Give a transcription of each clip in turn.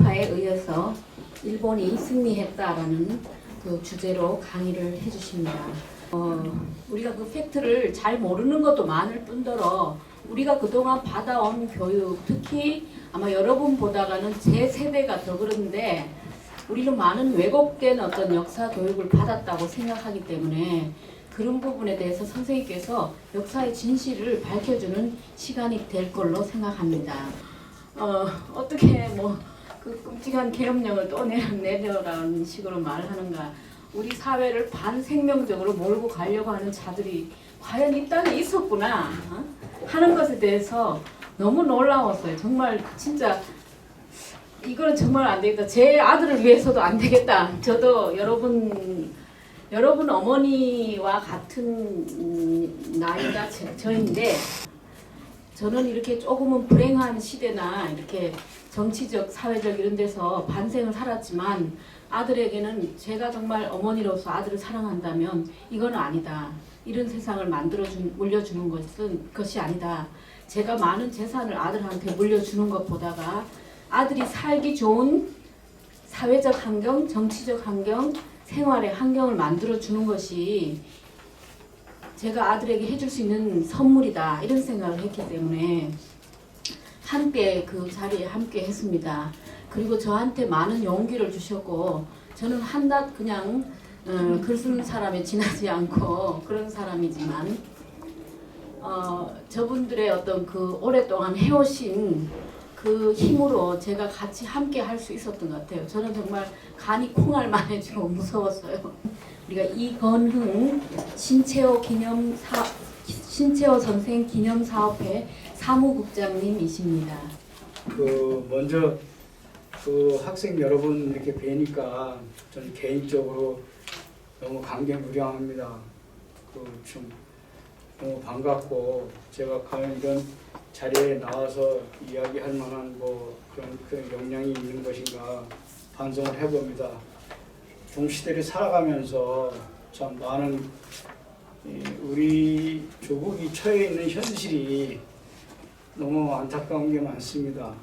전파에 의해서 일본이 승리했다라는 그 주제로 강의를 해주십니다. 우리가 그 팩트를 잘 모르는 것도 많을 뿐더러 우리가 그동안 받아온 교육, 특히 아마 여러분 보다가는 제 세대가 더 그런데 우리는 많은 왜곡된 어떤 역사 교육을 받았다고 생각하기 때문에 그런 부분에 대해서 선생님께서 역사의 진실을 밝혀주는 시간이 될 걸로 생각합니다. 어떻게 그 끔찍한 계엄령을 또 내려라는 식으로 말하는가. 우리 사회를 반생명적으로 몰고 가려고 하는 자들이 과연 이 땅에 있었구나 하는 것에 대해서 너무 놀라웠어요. 정말 진짜 이거는 정말 안 되겠다. 제 아들을 위해서도 안 되겠다. 저도 여러분 어머니와 같은 나이가 저인데 저는 이렇게 조금은 불행한 시대나 이렇게 정치적, 사회적 이런 데서 반생을 살았지만 아들에게는 제가 정말 어머니로서 아들을 사랑한다면 이건 아니다. 이런 세상을 물려주는 것이 아니다. 제가 많은 재산을 아들한테 물려주는 것보다가 아들이 살기 좋은 사회적 환경, 정치적 환경, 생활의 환경을 만들어주는 것이 제가 아들에게 해줄 수 있는 선물이다. 이런 생각을 했기 때문에 함께 그 자리에 함께 했습니다. 그리고 저한테 많은 용기를 주셨고 저는 한낱 그냥 글 쓰는 사람에 지나지 않고 그런 사람이지만 저분들의 어떤 그 오랫동안 해오신 그 힘으로 제가 같이 함께 할 수 있었던 것 같아요. 저는 정말 간이 콩알 만해지고 무서웠어요. 우리가 이건흥 신채호 선생 기념사업회 사무국장님이십니다. 먼저 학생 여러분 이렇게 뵈니까 저는 개인적으로 너무 감개무량합니다. 좀 너무 반갑고 제가 과연 이런 자리에 나와서 이야기할 만한 그런 역량이 있는 것인가 반성을 해봅니다. 동시대를 살아가면서 참 많은 우리 조국이 처해 있는 현실이 너무 안타까운 게 많습니다.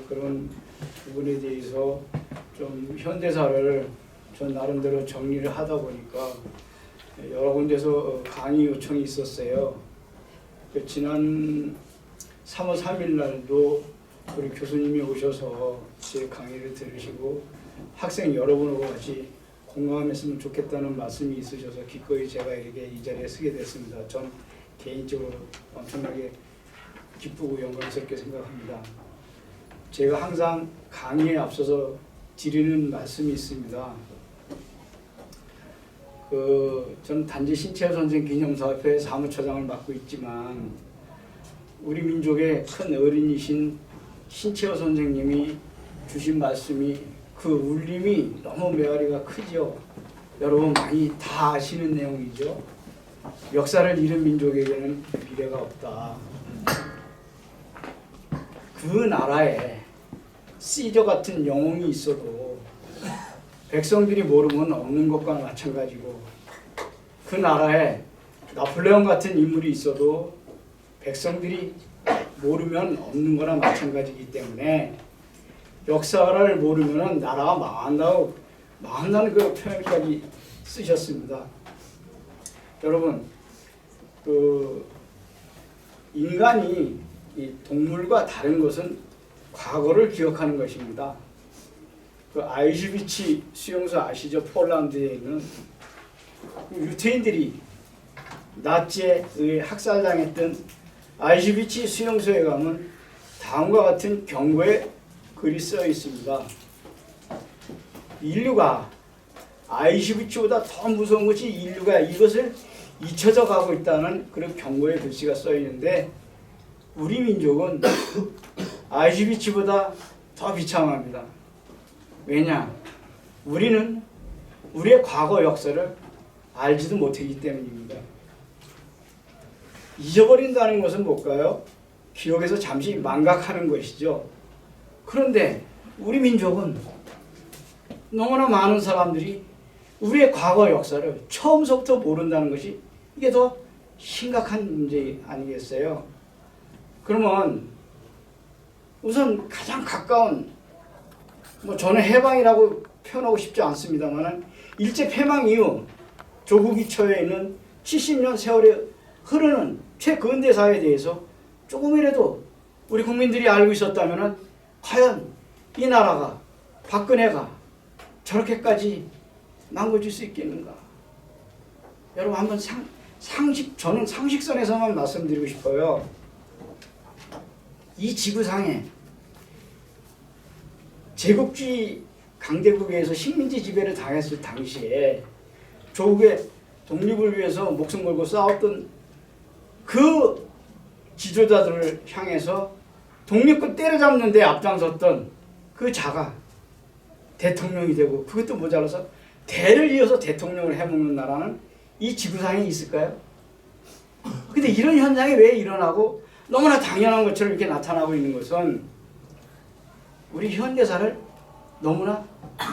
그런 부분에 대해서 좀 현대사를 전 나름대로 정리를 하다 보니까 여러 군데서 강의 요청이 있었어요. 지난 3월 3일 날도 우리 교수님이 오셔서 제 강의를 들으시고 학생 여러분하고 같이 공감했으면 좋겠다는 말씀이 있으셔서 기꺼이 제가 이렇게 이 자리에 서게 됐습니다. 전 개인적으로 엄청나게 기쁘고 영광스럽게 생각합니다. 제가 항상 강의에 앞서서 드리는 말씀이 있습니다. 저는 단지 신채호 선생 기념사업회 사무처장을 맡고 있지만 우리 민족의 큰 어른이신 신채호 선생님이 주신 말씀이 그 울림이 너무 메아리가 크죠. 여러분 많이 다 아시는 내용이죠. 역사를 잃은 민족에게는 미래가 없다. 그 나라에 시저 같은 영웅이 있어도 백성들이 모르면 없는 것과 마찬가지고 그 나라에 나폴레옹 같은 인물이 있어도 백성들이 모르면 없는 거나 마찬가지이기 때문에 역사를 모르면 나라가 망한다는 그 표현까지 쓰셨습니다. 여러분, 인간이 이 동물과 다른 것은 과거를 기억하는 것입니다. 아이슈비츠 수용소 아시죠? 폴란드에 있는 유태인들이 나치에 의해 학살당했던 아이슈비츠 수용소에 가면 다음과 같은 경고의 글이 써 있습니다. 인류가 아이슈비츠보다 더 무서운 것이 인류가 이것을 잊혀져 가고 있다는 그런 경고의 글씨가 써 있는데 우리 민족은 아이슈비츠보다 더 비참합니다. 왜냐? 우리는 우리의 과거 역사를 알지도 못하기 때문입니다. 잊어버린다는 것은 뭘까요? 기억에서 잠시 망각하는 것이죠. 그런데 우리 민족은 너무나 많은 사람들이 우리의 과거 역사를 처음부터 모른다는 것이 이게 더 심각한 문제 아니겠어요? 그러면 우선 가장 가까운 뭐 저는 해방이라고 표현하고 싶지 않습니다만 일제 폐망 이후 조국이 처해 있는 70년 세월에 흐르는 최근대사에 대해서 조금이라도 우리 국민들이 알고 있었다면 과연 이 나라가 박근혜가 저렇게까지 망가질 수 있겠는가? 여러분 한번 저는 상식선에서만 말씀드리고 싶어요. 이 지구상에 제국주의 강대국에 의해서 식민지 지배를 당했을 당시에 조국의 독립을 위해서 목숨 걸고 싸웠던 그 지도자들을 향해서 독립군 때려잡는 데 앞장섰던 그 자가 대통령이 되고 그것도 모자라서 대를 이어서 대통령을 해먹는 나라는 이 지구상에 있을까요? 근데 이런 현상이 왜 일어나고 너무나 당연한 것처럼 이렇게 나타나고 있는 것은 우리 현대사를 너무나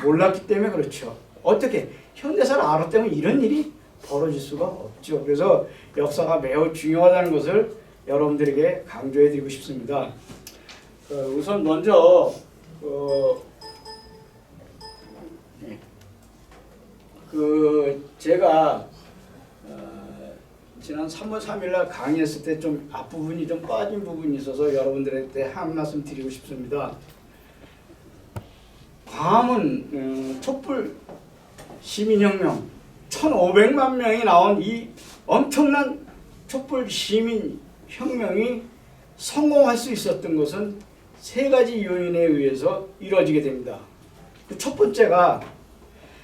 몰랐기 때문에 그렇죠. 어떻게 현대사를 알았다면 이런 일이 벌어질 수가 없죠. 그래서 역사가 매우 중요하다는 것을 여러분들에게 강조해 드리고 싶습니다. 우선 먼저 제가 지난 3월 3일날 강의했을 때 좀 앞부분이 좀 빠진 부분이 있어서 여러분들한테 한 말씀 드리고 싶습니다. 광화문 촛불 시민혁명 1,500만 명이 나온 이 엄청난 촛불 시민혁명이 성공할 수 있었던 것은 세 가지 요인에 의해서 이루어지게 됩니다. 첫 번째가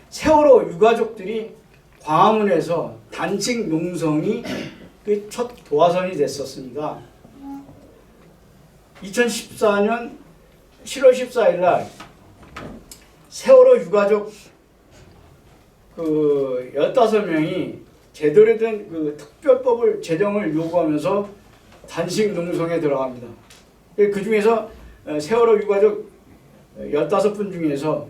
세월호 유가족들이 광화문에서 단식 농성이 그 첫 도화선이 됐었습니다. 2014년 7월 14일 날 세월호 유가족 15명이 제대로 된 특별법을 제정을 요구하면서 단식 농성에 들어갑니다. 그 중에서 세월호 유가족 15분 중에서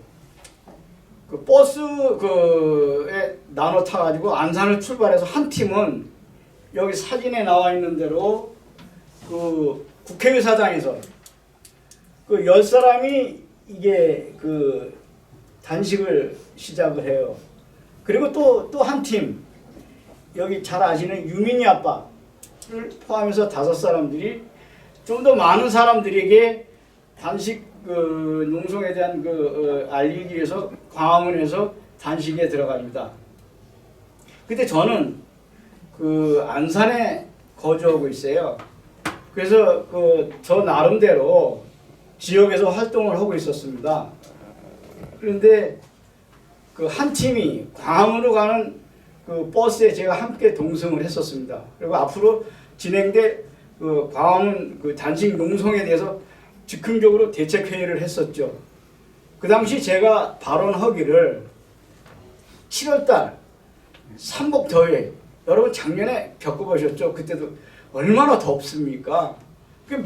버스에 나눠 타가지고 안산을 출발해서 한 팀은 여기 사진에 나와 있는 대로 국회의사당에서 10사람이 이게 단식을 시작을 해요. 그리고 또 한 팀, 여기 잘 아시는 유민이 아빠를 포함해서 5사람들이 좀 더 많은 사람들에게 단식 농성에 대한 알리기 위해서 광화문에서 단식에 들어갑니다. 근데 저는 안산에 거주하고 있어요. 그래서 저 나름대로 지역에서 활동을 하고 있었습니다. 그런데 한 팀이 광화문으로 가는 버스에 제가 함께 동승을 했었습니다. 그리고 앞으로 진행될 광화문 단식 농성에 대해서 즉흥적으로 대책회의를 했었죠. 그 당시 제가 발언하기를 7월달 삼복더위, 여러분 작년에 겪어보셨죠? 그때도 얼마나 덥습니까?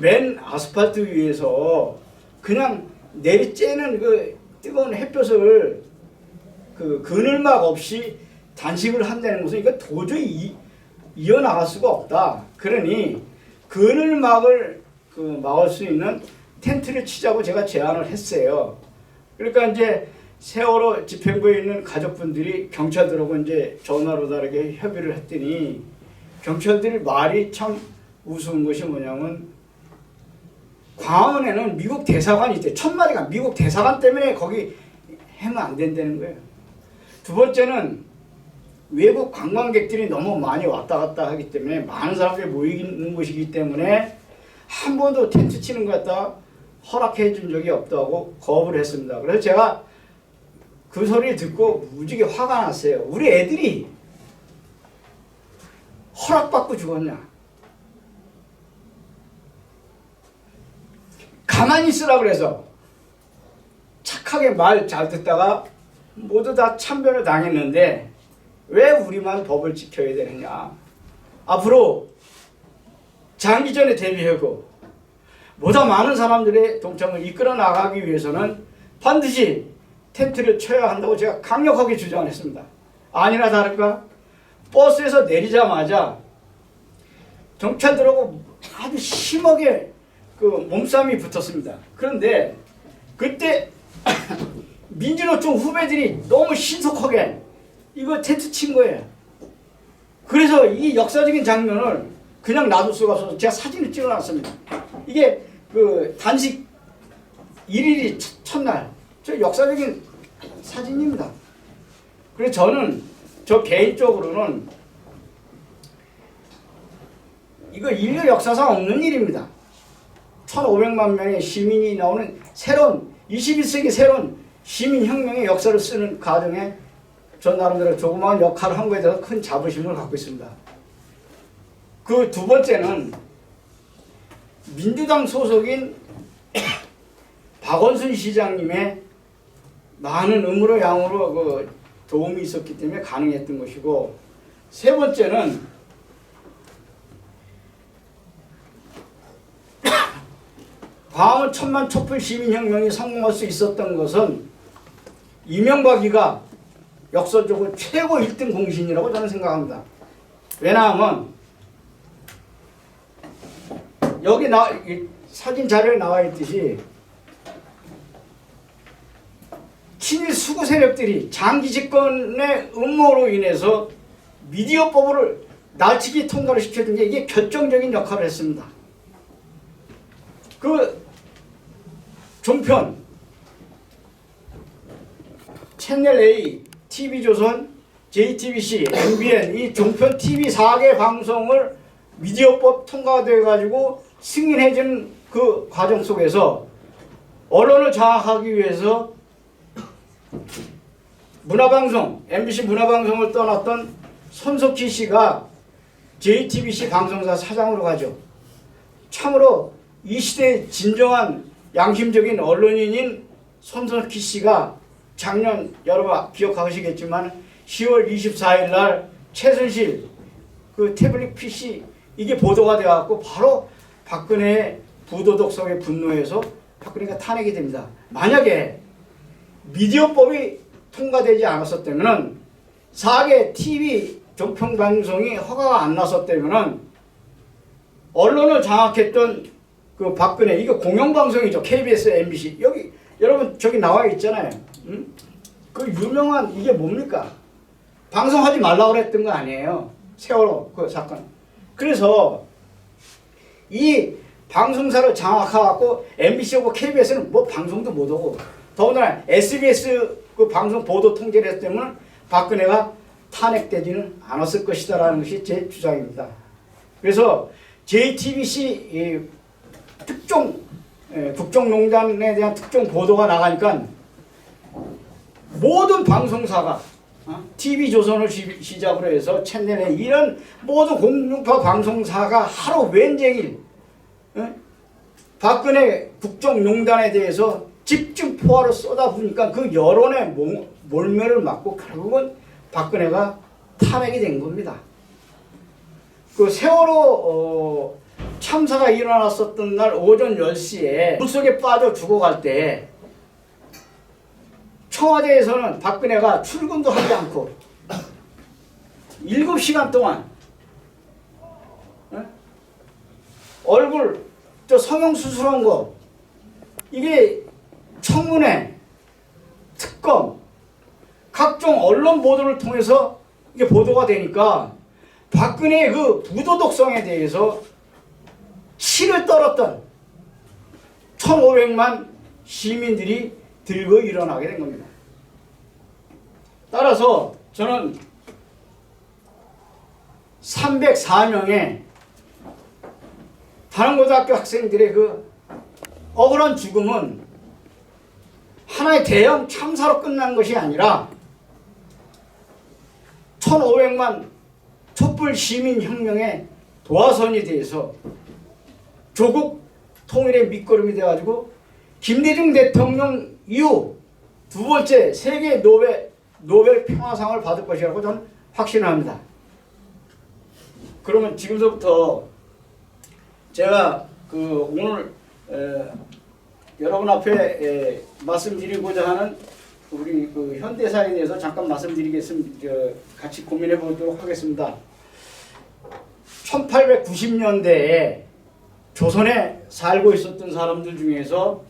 맨 아스팔트 위에서 그냥 내리쬐는 뜨거운 햇볕을 그늘막 없이 단식을 한다는 것은 이거 도저히 이어나갈 수가 없다. 그러니 그늘막을 막을 수 있는 텐트를 치자고 제가 제안을 했어요. 그러니까 이제 세월호 집행부에 있는 가족분들이 경찰들하고 이제 전화로 다르게 협의를 했더니 경찰들이 말이 참 우스운 것이 뭐냐면 광화문에는 미국 대사관이 있대. 첫마디가 미국 대사관 때문에 거기 하면 안 된다는 거예요. 두 번째는 외국 관광객들이 너무 많이 왔다 갔다 하기 때문에 많은 사람들이 모이는 곳이기 때문에 한 번도 텐트 치는 것 갖다 허락해 준 적이 없다고 거부를 했습니다. 그래서 제가 그 소리를 듣고 무지개 화가 났어요. 우리 애들이 허락받고 죽었냐? 가만히 있으라 그래서 착하게 말 잘 듣다가 모두 다 참변을 당했는데 왜 우리만 법을 지켜야 되느냐? 앞으로 장기전에 대비하고 보다 많은 사람들의 동참을 이끌어 나가기 위해서는 반드시 텐트를 쳐야 한다고 제가 강력하게 주장을 했습니다. 아니나 다를까 버스에서 내리자마자 경찰들하고 아주 심하게 몸싸움이 붙었습니다. 그런데 그때 민주노총 후배들이 너무 신속하게 이거 테트 친 거예요. 그래서 이 역사적인 장면을 그냥 놔둘 수가 없어서 제가 사진을 찍어놨습니다. 이게 그 단식 1일이 첫날 저 역사적인 사진입니다. 그래서 저는 저 개인적으로는 이거 인류 역사상 없는 일입니다. 1,500만 명의 시민이 나오는 새로운 21세기 새로운 시민혁명의 역사를 쓰는 과정에 저 나름대로 조그마한 역할을 한 거에 대해서 큰 자부심을 갖고 있습니다. 그 두 번째는 민주당 소속인 박원순 시장님의 많은 음으로 양으로 그 도움이 있었기 때문에 가능했던 것이고, 세 번째는 광화문 천만 촛불 시민혁명이 성공할 수 있었던 것은 이명박이가 역사적으로 최고 1등 공신이라고 저는 생각합니다. 왜냐하면 여기 사진 자료에 나와 있듯이 친일 수구 세력들이 장기 집권의 음모로 인해서 미디어법을 날치기 통과를 시켜준 게 이게 결정적인 역할을 했습니다. 그 종편, 채널A, TV조선, JTBC, MBN 이 종편 TV 4개 방송을 미디어법 통과돼 가지고 승인해준 그 과정 속에서 언론을 장악하기 위해서 문화방송, MBC 문화방송을 떠났던 손석희 씨가 JTBC 방송사 사장으로 가죠. 참으로 이 시대의 진정한 양심적인 언론인인 손석희 씨가 작년 여러분 기억하시겠지만 10월 24일 날 최순실 그 태블릿 PC 이게 보도가 되어갖고 바로 박근혜의 부도덕성에 분노해서 박근혜가 탄핵이 됩니다. 만약에 미디어법이 통과되지 않았었다면 4개 TV 종편방송이 허가가 안 났었다면 언론을 장악했던 그 박근혜 이거 공영방송이죠. KBS, MBC 여기 여러분 저기 나와 있잖아요. 응? 그 유명한 이게 뭡니까? 방송하지 말라고 그랬던 거 아니에요. 세월호 그 사건. 그래서 이 방송사를 장악하고 MBC하고 KBS는 뭐 방송도 못 오고 더군다나 SBS 그 방송 보도 통제를 했기 때문에 박근혜가 탄핵되지는 않았을 것이다라는 것이 제 주장입니다. 그래서 JTBC 국정농단에 대한 특정 보도가 나가니까 모든 방송사가 TV조선을 시작으로 해서 채널A 이런 모든 공중파 방송사가 하루 왼쟁일 박근혜 국정농단에 대해서 집중 포화를 쏟아부으니까 그 여론의 몰매를 맞고 결국은 박근혜가 탄핵이 된 겁니다. 그 세월호 참사가 일어났었던 날 오전 10시에 물속에 빠져 죽어갈 때 청와대에서는 박근혜가 출근도 하지 않고 7시간 동안 얼굴 저 성형수술한 거 이게 청문회, 특검, 각종 언론 보도를 통해서 이게 보도가 되니까 박근혜의 그 부도덕성에 대해서 치를 떨었던 1,500만 시민들이 들고 일어나게 된 겁니다. 따라서 저는 304명의 다른 고등학교 학생들의 그 억울한 죽음은 하나의 대형 참사로 끝난 것이 아니라 1,500만 촛불 시민혁명의 도화선이 돼서 조국 통일의 밑거름이 돼가지고 김대중 대통령 이후 두 번째 세계 노벨 평화상을 받을 것이라고 저는 확신합니다. 그러면 지금서부터 제가 그 오늘 여러분 앞에 말씀드리고자 하는 우리 그 현대사에 대해서 잠깐 말씀드리겠습니다. 같이 고민해 보도록 하겠습니다. 1890년대에 조선에 살고 있었던 사람들 중에서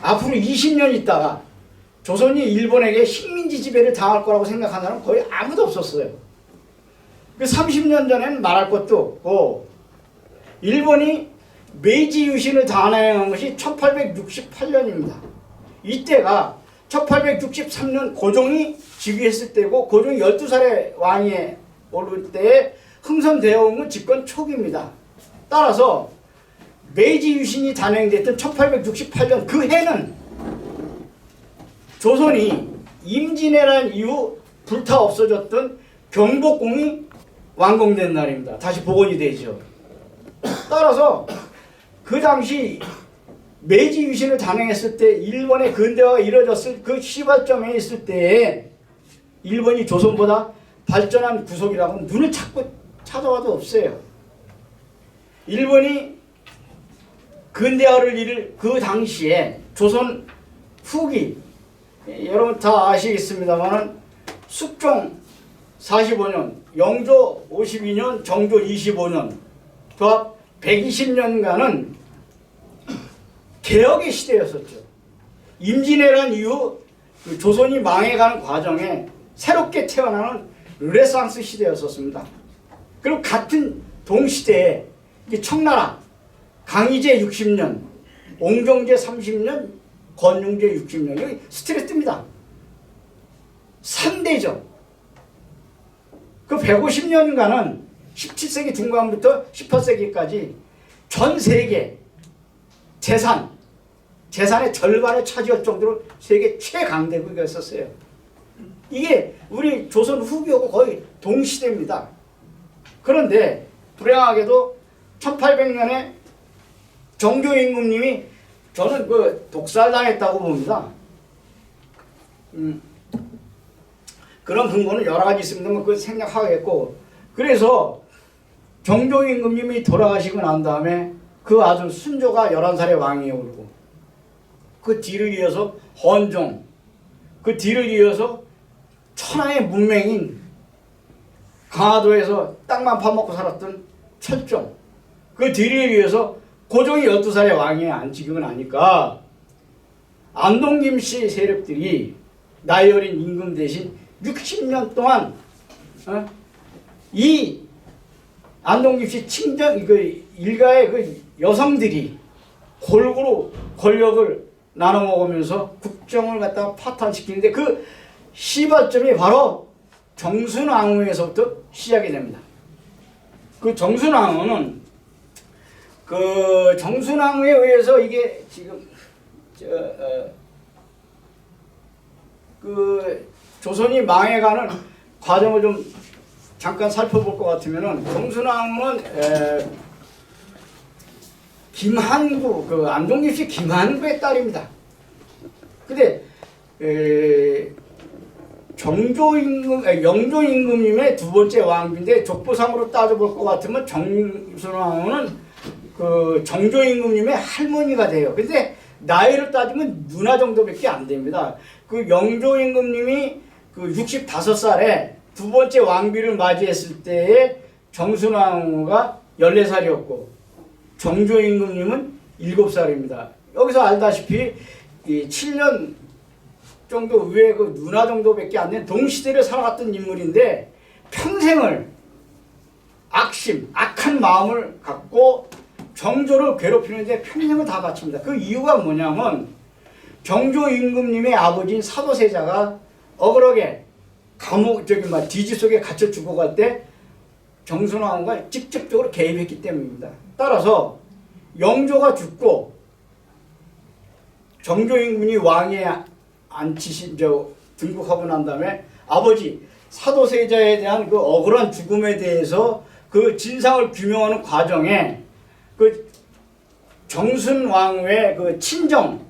앞으로 20년 있다가 조선이 일본에게 식민지 지배를 당할 거라고 생각하는 사람은 거의 아무도 없었어요. 그 30년 전에는 말할 것도 없고, 일본이 메이지 유신을 단행한 것이 1868년입니다. 이때가 1863년 고종이 즉위했을 때고, 고종이 12살의 왕위에 오를 때에 흥선대원군 집권 초기입니다. 따라서 메이지 유신이 단행됐던 1868년 그 해는 조선이 임진왜란 이후 불타 없어졌던 경복궁이 완공된 날입니다. 다시 복원이 되죠. 따라서 그 당시 메이지 유신을 단행했을 때 일본의 근대화가 이루어졌을 그 시발점에 있을 때에 일본이 조선보다 발전한 구석이라고는 눈을 찾아와도 없어요. 일본이 근대화를 이룰 그 당시에 조선 후기, 여러분 다 아시겠습니다만은 숙종 45년, 영조 52년, 정조 25년, 도합 120년간은 개혁의 시대였었죠. 임진왜란 이후 그 조선이 망해가는 과정에 새롭게 태어나는 르네상스 시대였었습니다. 그리고 같은 동시대에 청나라 강희제 60년, 옹정제 30년, 건용제 60년, 여기 스트레스입니다. 3대죠. 그 150년간은 17세기 중반부터 18세기까지 전 세계 재산의 절반을 차지할 정도로 세계 최강대국이었었어요. 이게 우리 조선 후기하고 거의 동시대입니다. 그런데 불행하게도 1800년에 정조임금님이, 저는 그 독살당했다고 봅니다. 그런 근거는 여러 가지 있습니다만 그걸 생략하겠고, 그래서 정조임금님이 돌아가시고 난 다음에 그 아들 순조가 11살의 왕위에 오르고, 그 뒤를 이어서 헌종, 그 뒤를 이어서 천하의 문맹인 강화도에서 땅만 파먹고 살았던 철종, 그 뒤를 이어서 고종이 12살의 왕위에 앉히고 나니까 안동 김씨 세력들이 나이 어린 임금 대신 60년 동안 이 안동 김씨 친정 그 일가의 그 여성들이 골고루 권력을 나눠 먹으면서 국정을 갖다가 파탄시키는데, 그 시발점이 바로 정순왕후에서부터 시작이 됩니다. 그 정순왕후는 그 정순왕후에 의해서 이게 지금 그 조선이 망해가는 과정을 좀 잠깐 살펴볼 것 같으면은, 정순왕후는 김한구, 그 안동김씨 김한구의 딸입니다. 근데 영조임금님의 두 번째 왕비인데, 족보상으로 따져볼 것 같으면 정순왕후는 그 정조임금님의 할머니가 돼요. 근데 나이를 따지면 누나 정도밖에 안 됩니다. 그 영조임금님이 그 65살에 두 번째 왕비를 맞이했을 때에 정순왕후가 14살이었고 정조임금님은 7살입니다. 여기서 알다시피 이 7년 정도 위에 그 누나 정도밖에 안 된 동시대를 살아갔던 인물인데, 평생을 악한 마음을 갖고 정조를 괴롭히는데 평생을 다 바칩니다. 그 이유가 뭐냐면, 정조임금님의 아버지인 사도세자가 억울하게 뒤지 속에 갇혀 죽어갈 때 정순왕후가 직접적으로 개입했기 때문입니다. 따라서 영조가 죽고 정조임금이 왕에 등극하고 난 다음에 아버지 사도세자에 대한 그 억울한 죽음에 대해서 그 진상을 규명하는 과정에 그 정순왕후의 그 친정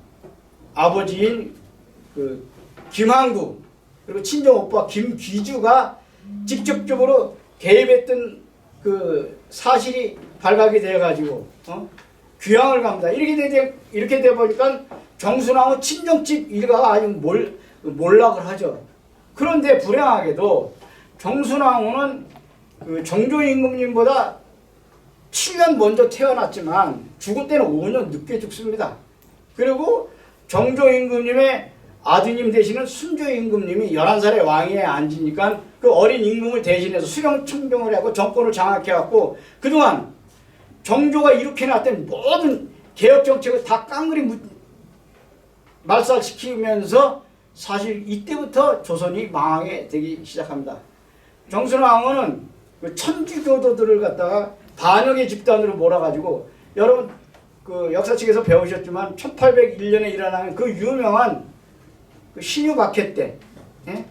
아버지인 그 김한구, 그리고 친정 오빠 김귀주가 직접적으로 개입했던 그 사실이 발각이 되어가지고 귀양을 갑니다. 이렇게 돼 보니까 정순왕후 친정집 일가가 아주 몰락을 하죠. 그런데 불행하게도 정순왕후는 그 정조임금님보다 7년 먼저 태어났지만 죽을 때는 5년 늦게 죽습니다. 그리고 정조 임금님의 아드님 되시는 순조 임금님이 11살에 왕위에 앉으니까 그 어린 임금을 대신해서 수령 청정을 하고 정권을 장악해갖고 그동안 정조가 일으켜놨던 모든 개혁 정책을 다 깡그리 말살시키면서 사실 이때부터 조선이 망하게 되기 시작합니다. 정순왕후는 그 천주교도들을 갖다가 반역의 집단으로 몰아가지고 여러분 그 역사책에서 배우셨지만 1801년에 일어난 그 유명한 그 신유박해 때 예?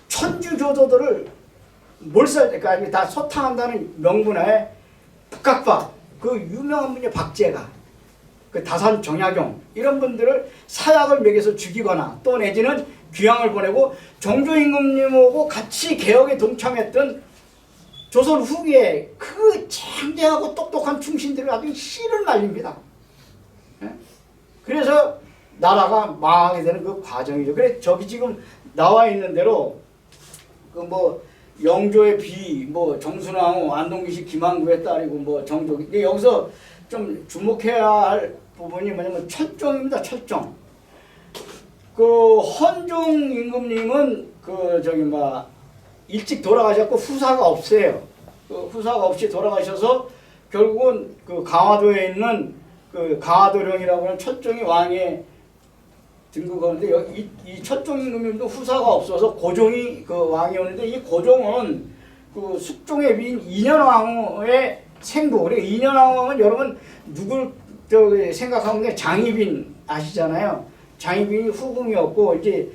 천주교도들을 몰살까지 다 소탕한다는 명분에 북학파 그 유명한 분이 박제가 그 다산 정약용 이런 분들을 사약을 먹여서 죽이거나 또 내지는 귀양을 보내고 정조 임금님하고 같이 개혁에 동참했던 조선 후기에 그 창대하고 똑똑한 충신들을 아주 씨를 말립니다. 그래서 나라가 망하게 되는 그 과정이죠. 그래 저기 지금 나와 있는 대로 그 뭐 영조의 비, 뭐 정순왕후, 안동기시 김항구의 딸이고 뭐 정조. 근데 여기서 좀 주목해야 할 부분이 뭐냐면 철종입니다. 철종. 그 헌종 임금님은 그 저기 뭐 일찍 돌아가셨고 후사가 없어요. 그 후사가 없이 돌아가셔서 결국은 그 강화도에 있는 그 강화도령이라고 하는 철종이 왕에 등극하는데 이 철종 임금님도 후사가 없어서 고종이 그 왕이 오는데 이 고종은 그 숙종의 빈 인현왕후의 생부. 그리고 인현왕후는 여러분 누굴 저기 생각하면 장희빈 아시잖아요. 장희빈이 후궁이었고 이제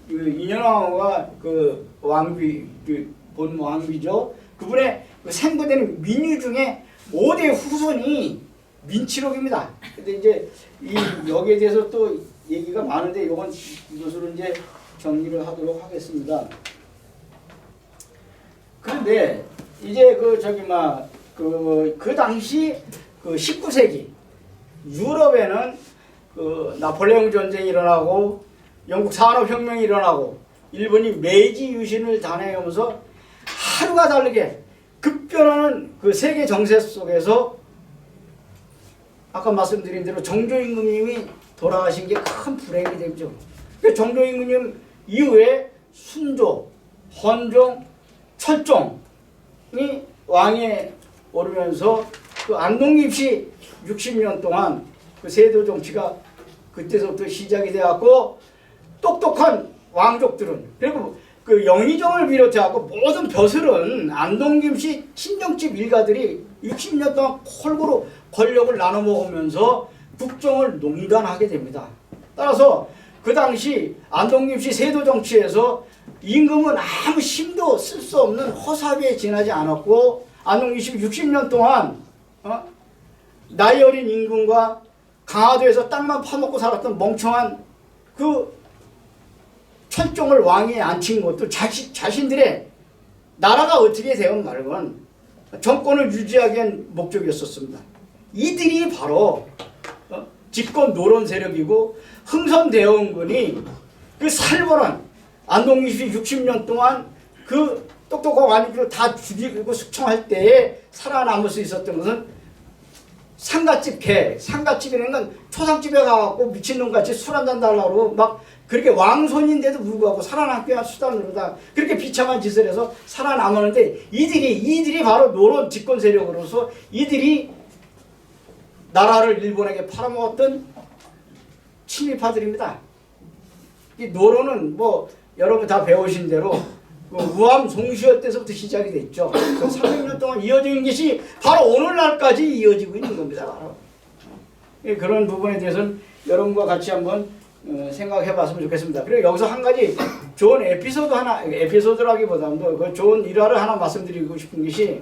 그 인현왕후가 그 왕비 그 본 왕비죠. 그분의 그 생부되는 민유 중에 5대 후손이 민치록입니다. 근데 이제 이 여기에 대해서 또 얘기가 많은데 이것으로 이제 정리를 하도록 하겠습니다. 그런데 이제 그 저기 막 그 당시 그 19세기 유럽에는 그 나폴레옹 전쟁이 일어나고 영국 산업혁명이 일어나고 일본이 메이지 유신을 단행하면서 하루가 다르게 급변하는 그 세계 정세 속에서 아까 말씀드린 대로 정조 임금님이 돌아가신 게 큰 불행이 되죠. 정조 임금님 이후에 순조, 헌종, 철종이 왕에 오르면서 그 안동김씨 60년 동안 그 세도 정치가 그때서부터 시작이 되었고 똑똑한 왕족들은 그리고 그 영의정을 비롯해갖고 모든 벼슬은 안동김씨 친정집 일가들이 60년 동안 골고루 권력을 나눠 먹으면서 국정을 농단하게 됩니다. 따라서 그 당시 안동김씨 세도 정치에서 임금은 아무 힘도 쓸 수 없는 허사비에 지나지 않았고 안동김씨 60년 동안 나이 어린 임금과 강화도에서 땅만 파먹고 살았던 멍청한 그 철종을 왕위에 앉힌 것도 자신들의 나라가 어떻게 되건 말건 정권을 유지하기 위한 목적이었었습니다. 이들이 바로 집권 노론 세력이고 흥선대원군이 그 살벌한 안동김씨 60년 동안 그 똑똑한 왕들을 다 죽이고 숙청할 때에 살아남을 수 있었던 것은 상갓집 개, 상갓집이라는 건 초상집에 가갖고 미친놈같이 술 한잔 달라고 막 그렇게 왕손인데도 불구하고 살아남기 위한 수단으로 다 그렇게 비참한 짓을 해서 살아남았는데 이들이 바로 노론 집권 세력으로서 이들이 나라를 일본에게 팔아먹었던 침입파들입니다. 이 노론은 뭐 여러분 다 배우신 대로 그 우암 송시호 때서부터 시작이 됐죠. 그 300년 동안 이어진 것이 바로 오늘날까지 이어지고 있는 겁니다. 바로. 그런 부분에 대해서는 여러분과 같이 한번 생각해 봤으면 좋겠습니다. 그리고 여기서 한 가지 좋은 에피소드라기보다도 그 좋은 일화를 하나 말씀드리고 싶은 것이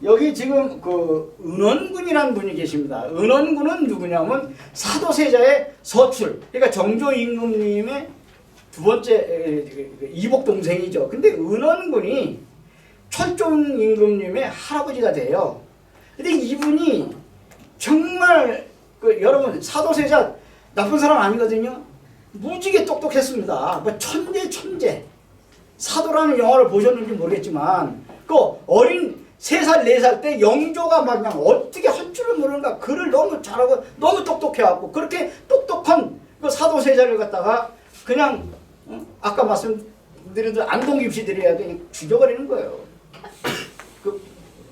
여기 지금 그 은원군이라는 분이 계십니다. 은원군은 누구냐면 사도세자의 서출, 그러니까 정조 임금님의 두 번째 이복 동생이죠. 근데 은원군이 철종 임금님의 할아버지가 돼요. 근데 이분이 정말 그 여러분 사도세자 나쁜 사람 아니거든요. 무지개 똑똑했습니다. 뭐 천재. 사도라는 영화를 보셨는지 모르겠지만 그 어린 3살, 4살 때 영조가 막 그냥 어떻게 할 줄을 모르는가. 글을 너무 잘하고 너무 똑똑해갖고 그렇게 똑똑한 그 사도세자를 갖다가 그냥 아까 말씀드린 안동김씨들이 해야 그냥 죽여버리는 거예요. 그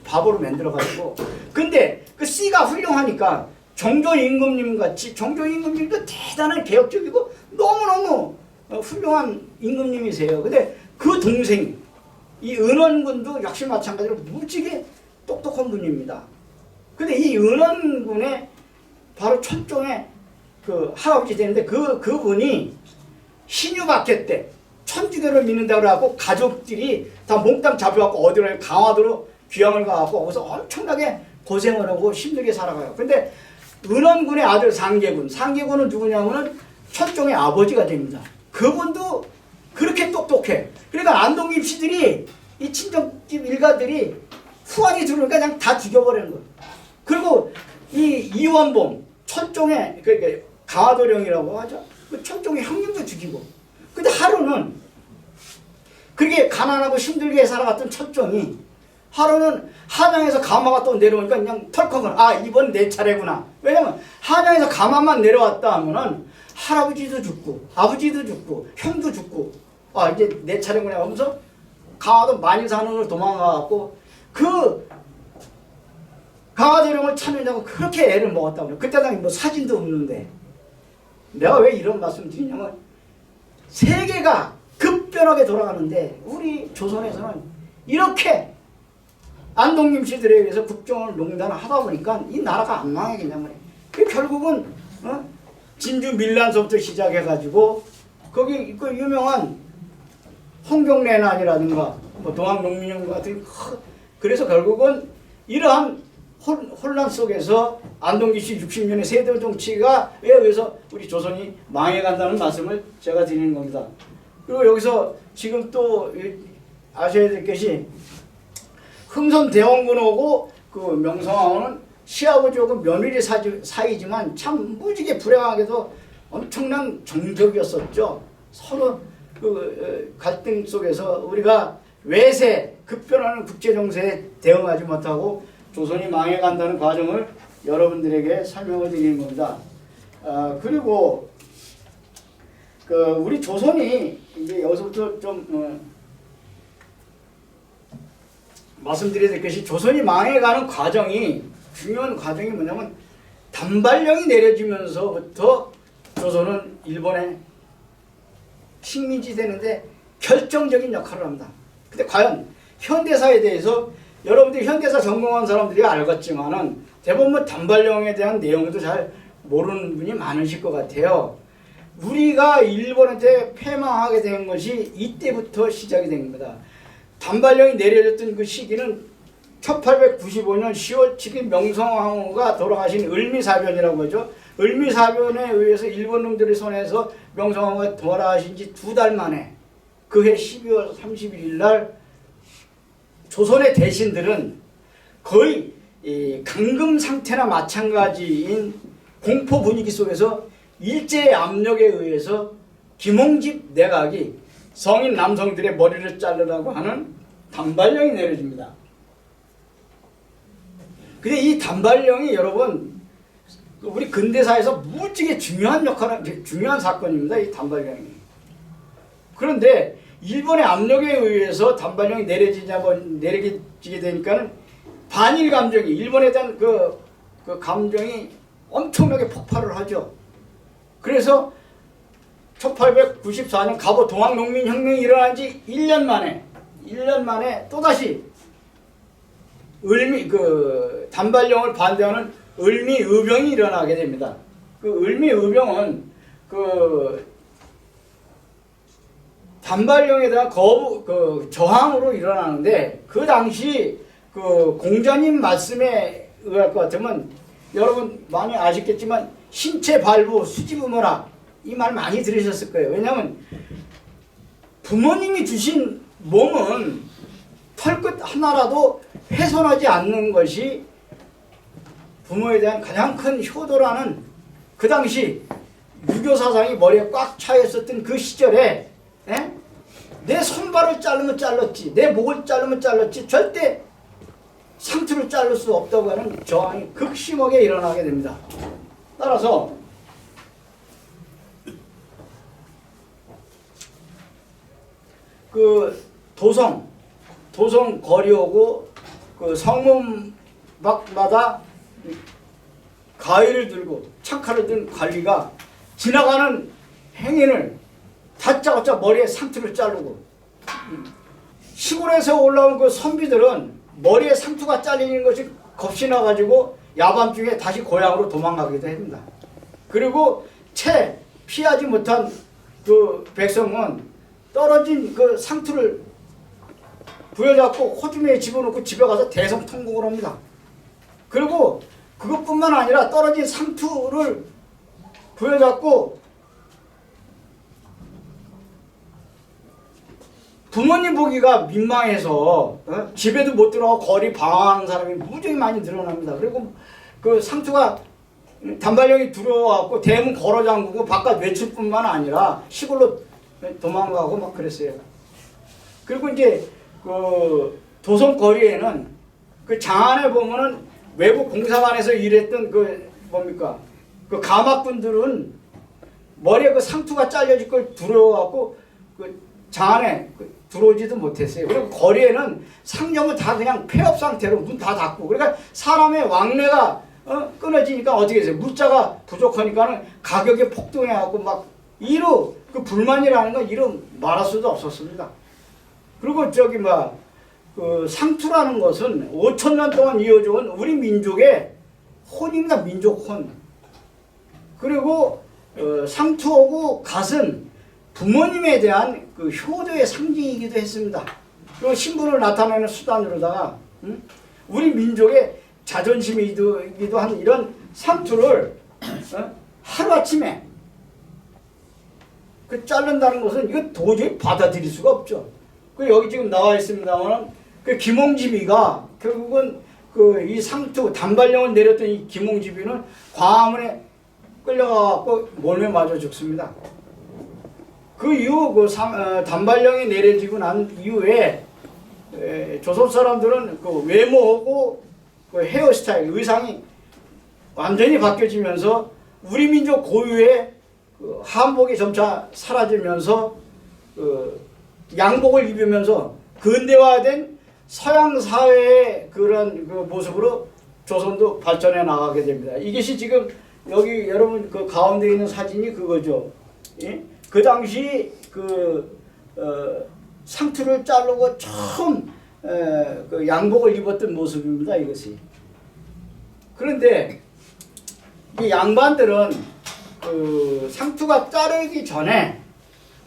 바보로 만들어가지고. 근데 그 씨가 훌륭하니까 정조임금님 같이 정조임금님도 대단한 개혁적이고 너무너무 훌륭한 임금님이세요. 근데 그 동생 이 은원군도 역시 마찬가지로 무지개 똑똑한 분입니다. 근데 이 은원군의 바로 천종의 그 할아버지 되는데 그분이 신유박해 때 천주교를 믿는다고 그래갖고 가족들이 다 몽땅 잡혀갖고 어디로 강화도로 귀향을 가갖고 거기서 엄청나게 고생을 하고 힘들게 살아가요. 근데 은원군의 아들 상계군은 누구냐면은 천종의 아버지가 됩니다. 그분도 그렇게 똑똑해. 그러니까 안동김씨들이 이 친정집 일가들이 후환이 들어오니까 그냥 다 죽여버리는 거예요. 그리고 이 이원봉 천종의 그러니까 강화도령이라고 하죠. 그 천종의 형님도 죽이고. 근데 하루는 그렇게 가난하고 힘들게 살아갔던 천종이 하루는 한양에서 가마가 또 내려오니까 그냥 털컥은 이번 내 차례구나. 왜냐면 한양에서 가마만 내려왔다 하면은 할아버지도 죽고 아버지도 죽고 형도 죽고 이제 내 차례구나 하면서 강화도 만일산으로 도망가갖고 그 강화도령을 찾느냐고 그렇게 애를 먹었다고 그래요. 그때 당시 뭐 사진도 없는데 내가 왜 이런 말씀 드리냐면 세계가 급변하게 돌아가는데 우리 조선에서는 이렇게 안동김씨들에 의해서 국정을 농단을 하다 보니까 이 나라가 안 망하겠냐면 결국은 진주 밀란서부터 시작해가지고 거기 그 유명한 홍경래난이라든가 뭐 동학농민연구 같은 그래서 결국은 이러한 혼란 속에서 안동김씨 60년의 세대 정치가에 의해서 우리 조선이 망해간다는 말씀을 제가 드리는 겁니다. 그리고 여기서 지금 또 아셔야 될 것이 흥선대원군하고 그 명성황후는 시아버지하고 며느리 사이지만 참 무지개 불행하게도 엄청난 정적이었었죠. 서로 그 갈등 속에서 우리가 외세 급변하는 국제정세에 대응하지 못하고 조선이 망해간다는 과정을 여러분들에게 설명을 드리는 겁니다. 그리고 그 우리 조선이 이제 여기서부터 좀 말씀드려야 될 것이 조선이 망해가는 과정이 중요한 과정이 뭐냐면 단발령이 내려지면서부터 조선은 일본의 식민지 되는데 결정적인 역할을 합니다. 근데 과연 현대사에 대해서 여러분들이 현대사 전공한 사람들이 알겠지만은 대부분 단발령에 대한 내용도 잘 모르는 분이 많으실 것 같아요. 우리가 일본한테 패망하게 된 것이 이때부터 시작이 된 겁니다. 단발령이 내려졌던 그 시기는 1895년 10월 7일 명성황후가 돌아가신 을미사변이라고 하죠. 을미사변에 의해서 일본 놈들의 손에서 명성황후가 돌아가신 지 2달 만에 그해 12월 31일 날 조선의 대신들은 거의 감금 상태나 마찬가지인 공포 분위기 속에서 일제의 압력에 의해서 김홍집 내각이 성인 남성들의 머리를 자르라고 하는 단발령이 내려집니다. 근데 이 단발령이 여러분 우리 근대사에서 무지개 중요한 사건입니다. 이 단발령이. 그런데 일본의 압력에 의해서 단발령이 내려지게 되니까는 반일 감정이 일본에 대한 그 감정이 엄청나게 폭발을 하죠. 그래서 1894년 갑오 동학농민혁명이 일어난 지 1년 만에 또다시 단발령을 반대하는 을미의병이 일어나게 됩니다. 그 을미의병은 단발령에 대한 저항으로 일어나는데 그 당시 공자님 말씀에 의할 것 같으면 여러분 많이 아시겠지만 신체 발부 수지부모라 이 말 많이 들으셨을 거예요. 왜냐하면 부모님이 주신 몸은 털끝 하나라도 훼손하지 않는 것이 부모에 대한 가장 큰 효도라는 그 당시 유교 사상이 머리에 꽉 차 있었던 그 시절에 내 손발을 자르면 잘랐지 내 목을 자르면 잘랐지 절대 상투를 자를 수 없다고 하는 저항이 극심하게 일어나게 됩니다. 따라서 그 도성 거리오고 그 성문마다 가위를 들고 창칼을 든 관리가 지나가는 행인을 다짜고짜 머리에 상투를 자르고, 시골에서 올라온 그 선비들은 머리에 상투가 잘리는 것이 겁이 나가지고 야밤중에 다시 고향으로 도망가기도 합니다. 그리고 채 피하지 못한 그 백성은 떨어진 그 상투를 부여잡고 호주머니에 집어넣고 집에 가서 대성통곡을 합니다. 그리고 그것뿐만 아니라 떨어진 상투를 부여잡고 부모님 보기가 민망해서 집에도 못 들어가고 거리 방황하는 사람이 무지하게 많이 늘어납니다. 그리고 그 상투가 단발령이 들어와갖고 대문 걸어 잠그고 바깥 외출뿐만 아니라 시골로 도망가고 막 그랬어요. 그리고 이제 그 도성 거리에는 그 장안에 보면은 외부 공사관에서 일했던 그 뭡니까 그 가막분들은 머리에 그 상투가 잘려질 걸 두려워갖고 그 장안에 들어오지도 못했어요. 그리고 거리에는 상점은 다 그냥 폐업 상태로 문 다 닫고, 그러니까 사람의 왕래가 끊어지니까 어떻게 해서요? 물자가 부족하니까는 가격이 폭등해갖고 막 이루 그 불만이라는 건 이루 말할 수도 없었습니다. 그리고 저기 그 상투라는 것은 5,000년 동안 이어져온 우리 민족의 혼입니다. 민족 혼. 그리고 상투하고 갓은 부모님에 대한 그 효도의 상징이기도 했습니다. 그리고 신분을 나타내는 수단으로다가 우리 민족의 자존심이기도 한 이런 상투를 하루아침에 그 자른다는 것은 이거 도저히 받아들일 수가 없죠. 그 여기 지금 나와 있습니다만 그 김홍지비가 결국은 그 이 상투 단발령을 내렸던 이 김홍지비는 광화문에 끌려가고 몰매 맞아 죽습니다. 그 이후 그 단발령이 내려지고 난 이후에 조선 사람들은 그 외모하고 그 헤어스타일, 의상이 완전히 바뀌어지면서 우리 민족 고유의 그 한복이 점차 사라지면서 그 양복을 입으면서 근대화된 서양 사회의 그런 그 모습으로 조선도 발전해 나가게 됩니다. 이것이 지금 여기 여러분 그 가운데 있는 사진이 그거죠. 예? 그 당시 그 상투를 자르고 처음 그 양복을 입었던 모습입니다. 이것이. 그런데 이 양반들은 그 상투가 자르기 전에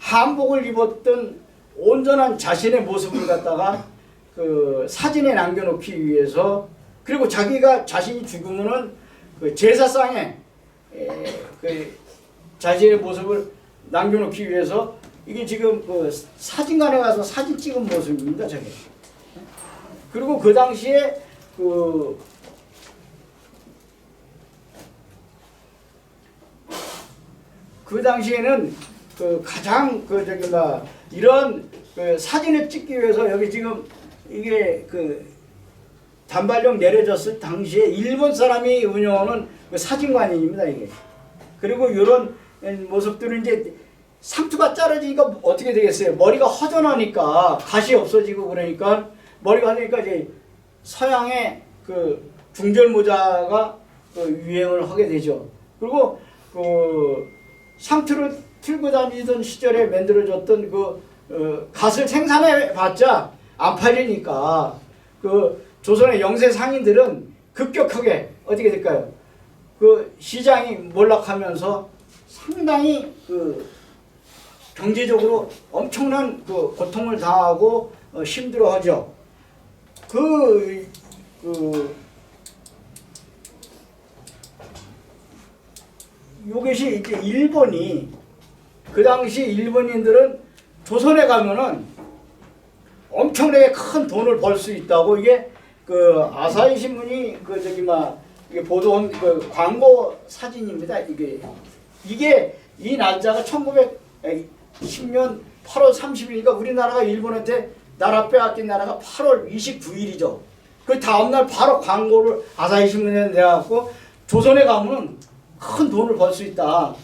한복을 입었던 온전한 자신의 모습을 갖다가 그 사진에 남겨놓기 위해서, 그리고 자기가 자신이 죽으면은 그 제사상에 그 자신의 모습을 남겨놓기 위해서, 이게 지금 그 사진관에 가서 사진 찍은 모습입니다. 저게. 그리고 그 당시에 그 당시에는 그 가장 이런 그 사진을 찍기 위해서 여기 지금 이게 그 단발령 내려졌을 당시에 일본 사람이 운영하는 그 사진관입니다. 이게. 그리고 이런 모습들은 이제 상투가 자르지니까 어떻게 되겠어요? 머리가 허전하니까 가시 없어지고 그러니까 머리가 하니까 이제 서양의 그 중절 모자가 그 유행을 하게 되죠. 그리고 그 상투를 틀고 다니던 시절에 만들어졌던 그 갓을 생산해봤자 안 팔리니까 그 조선의 영세 상인들은 급격하게 어떻게 될까요? 그 시장이 몰락하면서 상당히 그 경제적으로 엄청난 그 고통을 당하고 힘들어하죠. 이것이 이제 일본이 그 당시 일본인들은 조선에 가면은 엄청나게 큰 돈을 벌 수 있다고 이게 그 아사히 신문이 이게 보도한 그 광고 사진입니다. 이게 이 날짜가 1910년 8월 30일이니까 우리나라가 일본한테 나라 빼앗긴 나라가 8월 29일이죠. 그 다음날 바로 광고를 아사히 신문에 내갖고 조선에 가면 큰 돈을 벌 수 있다.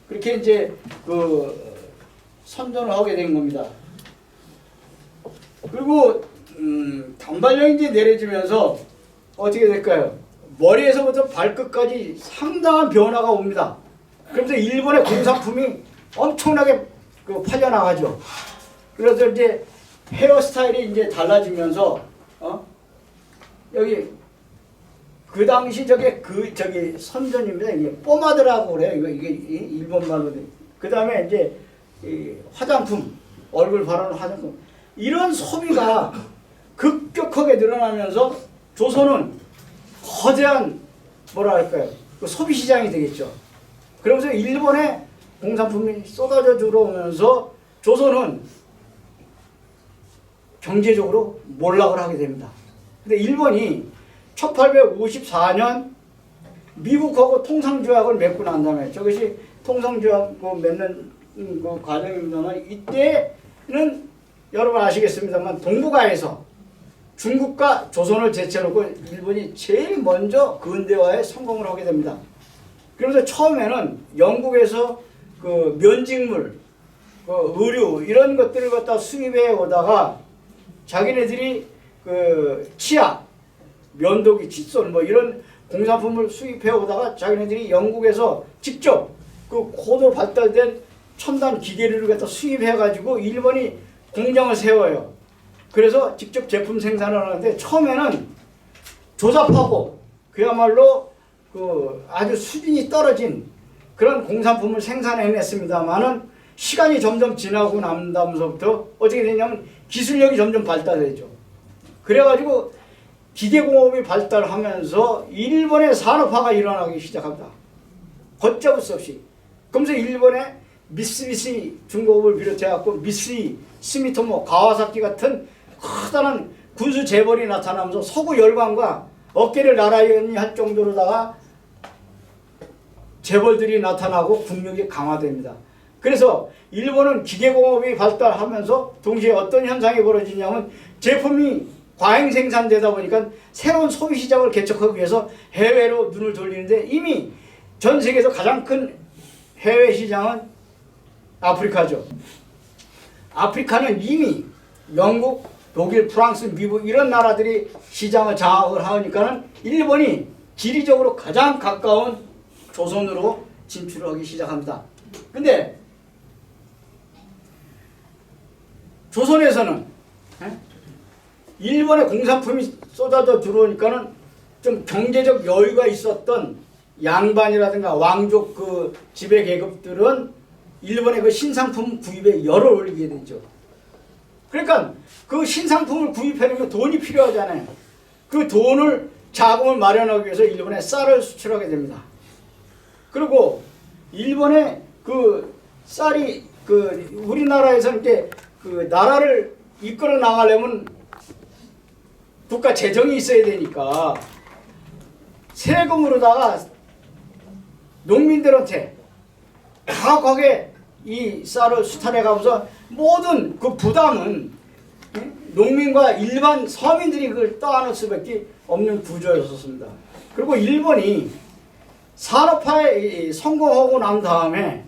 그렇게 이제 그 선전을 하게 된 겁니다. 그리고 단발령이 이제 내려지면서 어떻게 될까요? 머리에서부터 발끝까지 상당한 변화가 옵니다. 그래서 일본의 공산품이 엄청나게 그 팔려나가죠. 그래서 이제 헤어스타일이 이제 달라지면서 여기 그 당시 저기 선전입니다. 이게 포마드라고 그래요. 이게 일본 말로. 그 다음에 이제 이 화장품, 얼굴 바르는 화장품 이런 소비가 급격하게 늘어나면서 조선은 거대한 뭐랄까요 그 소비 시장이 되겠죠. 그러면서 일본의 공산품이 쏟아져 들어오면서 조선은 경제적으로 몰락을 하게 됩니다. 근데 일본이 1854년 미국하고 통상조약을 맺고 난 다음에 저것이 통상조약 맺는 그 과정입니다만 이때는 여러분 아시겠습니다만 동북아에서 중국과 조선을 제쳐놓고 일본이 제일 먼저 근대화에 성공을 하게 됩니다. 그래서 처음에는 영국에서 그 면직물, 그 의류 이런 것들을 갖다 수입해 오다가 자기네들이 그 치약, 면도기, 칫솔 뭐 이런 공산품을 수입해 오다가 자기네들이 영국에서 직접 그 고도 발달된 첨단 기계를 갖다 수입해 가지고 일본이 공장을 세워요. 그래서 직접 제품 생산을 하는데 처음에는 조잡하고 그야말로 그 아주 수준이 떨어진 그런 공산품을 생산해냈습니다만은 시간이 점점 지나고 난 다음서부터 어떻게 되냐면 기술력이 점점 발달되죠. 그래가지고 기계공업이 발달하면서 일본의 산업화가 일어나기 시작합니다. 걷잡을 수 없이. 그러면서 일본의 미쓰비시 중공업을 비롯해갖고 미쓰이, 스미토모, 가와사키 같은 커다란 군수 재벌이 나타나면서 서구 열강과 어깨를 나란히 할 정도로다가 재벌들이 나타나고 국력이 강화됩니다. 그래서 일본은 기계공업이 발달하면서 동시에 어떤 현상이 벌어지냐면 제품이 과잉 생산되다 보니까 새로운 소비 시장을 개척하기 위해서 해외로 눈을 돌리는데 이미 전 세계에서 가장 큰 해외 시장은 아프리카죠. 아프리카는 이미 영국, 독일, 프랑스, 미국 이런 나라들이 시장을 장악을 하니까는 일본이 지리적으로 가장 가까운 조선으로 진출하기 시작합니다. 근데 조선에서는 일본의 공산품이 쏟아져 들어오니까는 좀 경제적 여유가 있었던 양반이라든가 왕족 그 지배 계급들은 일본의 그 신상품 구입에 열을 올리게 되죠. 그러니까 그 신상품을 구입하려면 돈이 필요하잖아요. 그 돈을 자금을 마련하기 위해서 일본에 쌀을 수출하게 됩니다. 그리고 일본의 그 쌀이 그 우리나라에서 이렇게 그 나라를 이끌어 나가려면 국가 재정이 있어야 되니까 세금으로다가 농민들한테 가혹하게 이 쌀을 수탈해 가면서 모든 그 부담은 농민과 일반 서민들이 그걸 떠안을 수밖에 없는 구조였었습니다. 그리고 일본이 산업화에 성공하고 난 다음에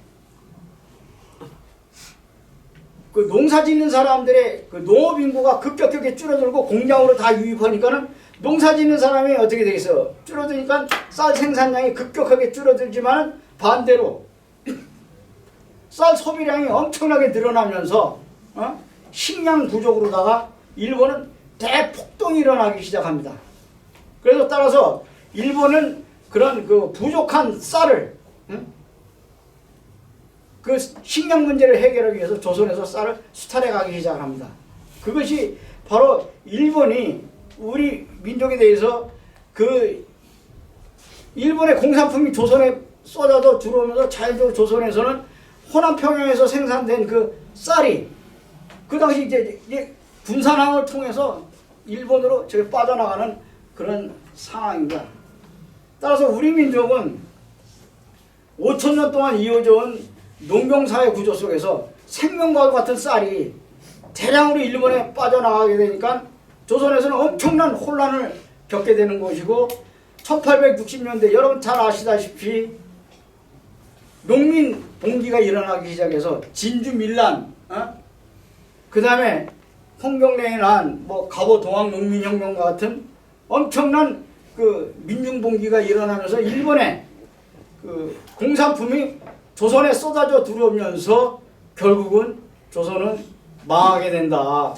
그 농사 짓는 사람들의 그 농업 인구가 급격하게 줄어들고 공장으로 다 유입하니까는 농사 짓는 사람이 어떻게 되겠어요? 줄어드니까 쌀 생산량이 급격하게 줄어들지만 반대로 쌀 소비량이 엄청나게 늘어나면서 식량 부족으로다가 일본은 대폭동이 일어나기 시작합니다. 그래서 따라서 일본은 그런 그 부족한 쌀을 그 식량 문제를 해결하기 위해서 조선에서 쌀을 수탈해 가기 시작합니다. 그것이 바로 일본이 우리 민족에 대해서 그 일본의 공산품이 조선에 쏟아져 들어오면서 자연적으로 조선에서는 호남평양에서 생산된 그 쌀이 그 당시 이제 군산항을 통해서 일본으로 저기 빠져나가는 그런 상황입니다. 따라서 우리 민족은 5,000년 동안 이어져온 농경사회 구조 속에서 생명과 같은 쌀이 대량으로 일본에 빠져나가게 되니까 조선에서는 엄청난 혼란을 겪게 되는 것이고 1860년대 여러분 잘 아시다시피 농민 봉기가 일어나기 시작해서 진주 밀란, 그 다음에 홍경래의 난, 뭐 갑오 동학 농민혁명과 같은 엄청난 그 민중봉기가 일어나면서 일본의 그 공산품이 조선에 쏟아져 들어오면서 결국은 조선은 망하게 된다.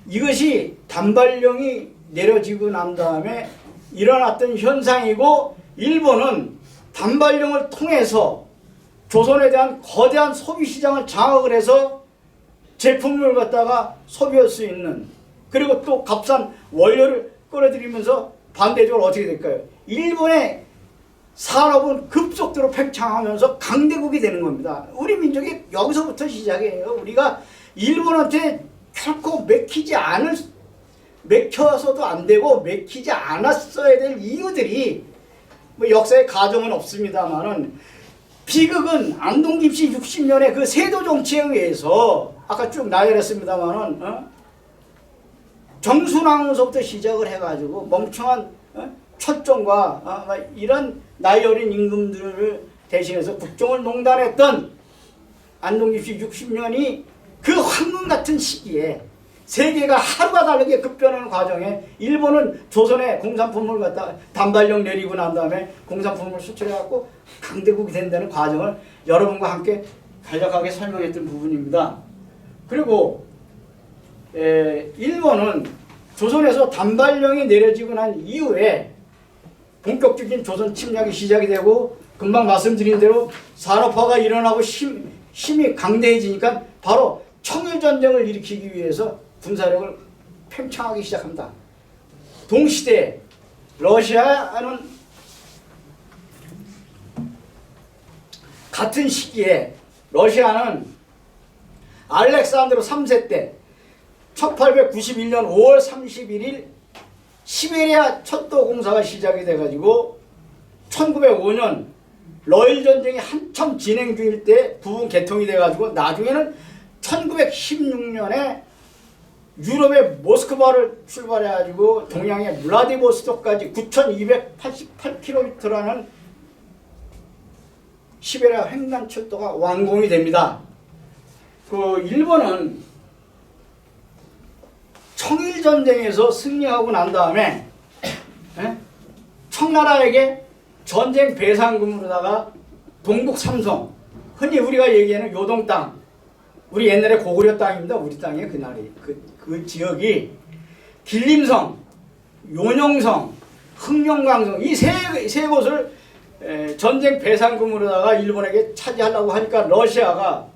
이것이 단발령이 내려지고 난 다음에 일어났던 현상이고, 일본은 단발령을 통해서 조선에 대한 거대한 소비시장을 장악을 해서 제품을 갖다가 소비할 수 있는, 그리고 또 값싼 원료를 끌어들이면서 반대적으로 어떻게 될까요? 일본의 산업은 급속도로 팽창하면서 강대국이 되는 겁니다. 우리 민족이 여기서부터 시작이에요. 우리가 일본한테 결코 맥혀서도 안 되고 맥히지 않았어야 될 이유들이 뭐 역사의 가정은 없습니다만은, 비극은 안동김씨 60년의 그 세도 정치에 의해서 아까 쭉 나열했습니다만은 정순왕후서부터 시작을 해가지고 멍청한 철종과 이런 나이 어린 임금들을 대신해서 국정을 농단했던 안동김씨 60년이 그 황금 같은 시기에 세계가 하루가 다르게 급변하는 과정에 일본은 조선의 공산품을 갖다 단발령 내리고 난 다음에 공산품을 수출해갖고 강대국이 된다는 과정을 여러분과 함께 간략하게 설명했던 부분입니다. 그리고 일본은 조선에서 단발령이 내려지고 난 이후에 본격적인 조선 침략이 시작이 되고, 금방 말씀드린 대로 산업화가 일어나고 힘이 강대해지니까 바로 청일전쟁을 일으키기 위해서 군사력을 팽창하기 시작합니다. 동시대 러시아는 같은 시기에 러시아는 알렉산드로 3세 때 1891년 5월 31일 시베리아 철도 공사가 시작이 돼가지고 1905년 러일 전쟁이 한참 진행 중일 때 부분 개통이 돼가지고 나중에는 1916년에 유럽의 모스크바를 출발해가지고 동양의 블라디보스토크까지 9,288km라는 시베리아 횡단철도가 완공이 됩니다. 그 일본은 청일전쟁에서 승리하고 난 다음에 청나라에게 전쟁 배상금으로다가 동북 삼성, 흔히 우리가 얘기하는 요동 땅, 우리 옛날에 고구려 땅입니다. 우리 땅이에요. 그날이 그 지역이 길림성, 요녕성, 흑룡강성 이 세 곳을 전쟁 배상금으로다가 일본에게 차지하려고 하니까 러시아가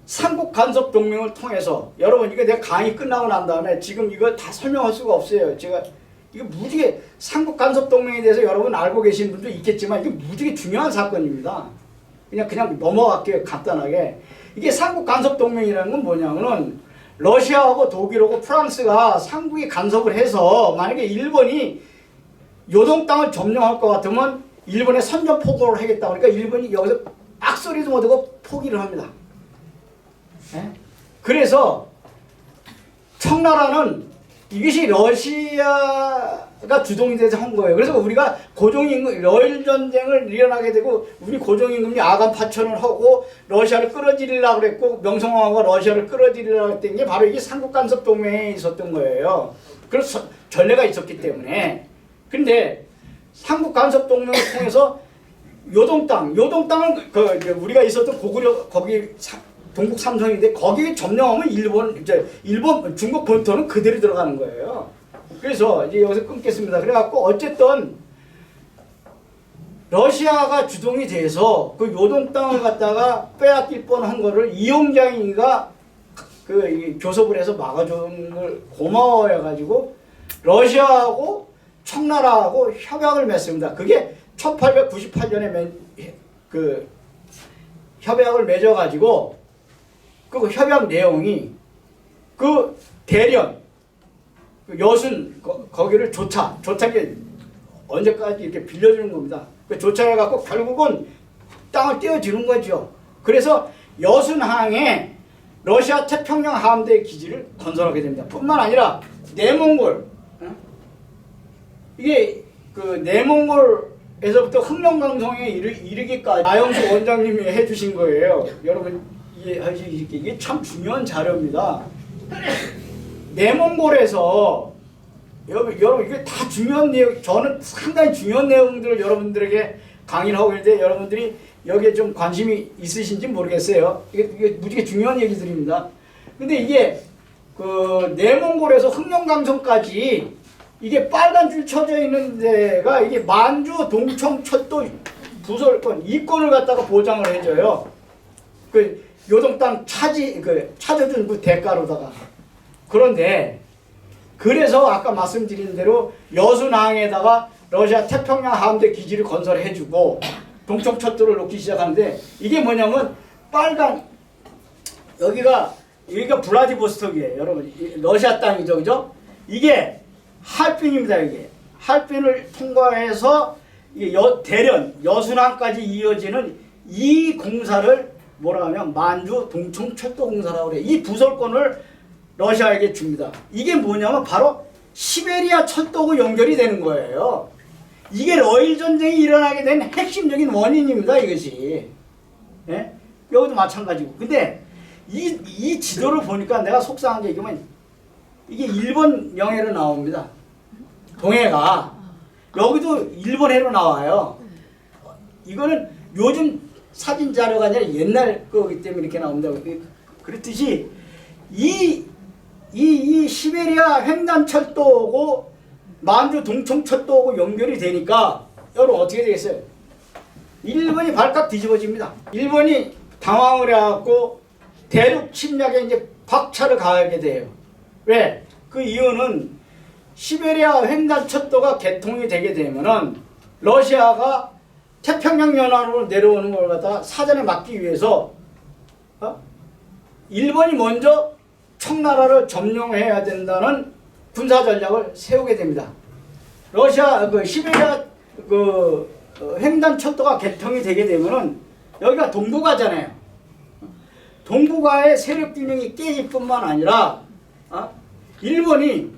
삼국 간섭 동맹을 통해서, 여러분 이거 내가 강의 끝나고 난 다음에 지금 이거 다 설명할 수가 없어요. 제가 이거 무지개 삼국 간섭 동맹에 대해서 여러분 알고 계신 분도 있겠지만 이게 무지개 중요한 사건입니다. 그냥 넘어갈게요. 간단하게. 이게 삼국 간섭 동맹이라는 건 뭐냐면은 러시아하고 독일하고 프랑스가 삼국이 간섭을 해서 만약에 일본이 요동 땅을 점령할 것 같으면 일본에 선전포고를 하겠다. 그러니까 일본이 여기서 악소리도 못하고 포기를 합니다. 그래서 청나라는 이것이 러시아가 주동이 돼서 한 거예요. 그래서 우리가 고종임금 러일 전쟁을 일어나게 되고 우리 고종임금이 아간 파천을 하고 러시아를 끌어들이려고 그랬고 명성황후가 러시아를 끌어들이려고 했던 게 바로 이게 삼국간섭 동맹에 있었던 거예요. 그래서 전례가 있었기 때문에. 근데 삼국간섭 동맹을 통해서 요동 땅을 우리가 있었던 고구려 거기 동북 삼성인데 거기에 점령하면 일본 중국 본토는 그대로 들어가는 거예요. 그래서 이제 여기서 끊겠습니다. 그래갖고 어쨌든 러시아가 주동이 돼서 그 요동 땅을 갖다가 빼앗길 뻔한 거를 이용장이가 그 교섭을 해서 막아주는 걸 고마워해가지고 러시아하고 청나라하고 협약을 맺습니다. 그게 1898년에 그 협약을 맺어가지고 그 협약 내용이 그 대련, 그 여순 거기를 조차게 언제까지 이렇게 빌려주는 겁니다. 그 조차해갖고 결국은 땅을 떼어주는 거죠. 그래서 여순항에 러시아 태평양 함대 기지를 건설하게 됩니다. 뿐만 아니라 내몽골, 이게 그 내몽골에서부터 흑룡강성에 이르기까지 나영수 원장님이 해주신 거예요. 여러분 이해하시겠게 이게 참 중요한 자료입니다. 내몽골에서 여러분 이게 다 중요한 내용, 저는 상당히 중요한 내용들을 여러분들에게 강의를 하고 있는데 여러분들이 여기에 좀 관심이 있으신지 모르겠어요. 이게 무지개 중요한 얘기들입니다. 근데 이게 그 내몽골에서 흑룡강성까지 이게 빨간 줄 쳐져 있는 데가 이게 만주 동청 철도 부설권 이권을 갖다가 보장을 해줘요. 그 요동 땅 찾아준 그 대가로다가. 그런데 그래서 아까 말씀드린 대로 여순항에다가 러시아 태평양 함대 기지를 건설해주고 동청 철도를 놓기 시작하는데 이게 뭐냐면 빨간 여기가 블라디보스톡이에요. 여러분 러시아 땅이죠, 그죠? 이게 할빈입니다. 이게 할빈을 통과해서 이게 대련 여순항까지 이어지는 이 공사를 뭐라 하면 만주 동청 철도 공사라고 그래요. 이 부설권을 러시아에게 줍니다. 이게 뭐냐면 바로 시베리아 철도하고 연결이 되는 거예요. 이게 러일 전쟁이 일어나게 된 핵심적인 원인입니다. 이것이. 예? 여기도 마찬가지고. 근데 이 지도를 보니까 내가 속상한 게 이거면 이게 일본 영해로 나옵니다. 동해가. 여기도 일본 해로 나와요. 이거는 요즘 사진 자료가 아니라 옛날 거기 때문에 이렇게 나옵니다. 그렇듯이 이 시베리아 횡단철도하고 만주 동청철도하고 연결이 되니까 여러분 어떻게 되겠어요? 일본이 발칵 뒤집어집니다. 일본이 당황을 해갖고 대륙 침략에 이제 박차를 가하게 돼요. 왜? 그 이유는 시베리아 횡단철도가 개통이 되게 되면은 러시아가 태평양 연안으로 내려오는 걸 갖다가 사전에 막기 위해서 일본이 먼저 청나라를 점령해야 된다는 군사 전략을 세우게 됩니다. 러시아 시베리아 횡단 철도가 개통이 되게 되면은 여기가 동북아잖아요. 동북아의 세력 균형이 깨질 뿐만 아니라 일본이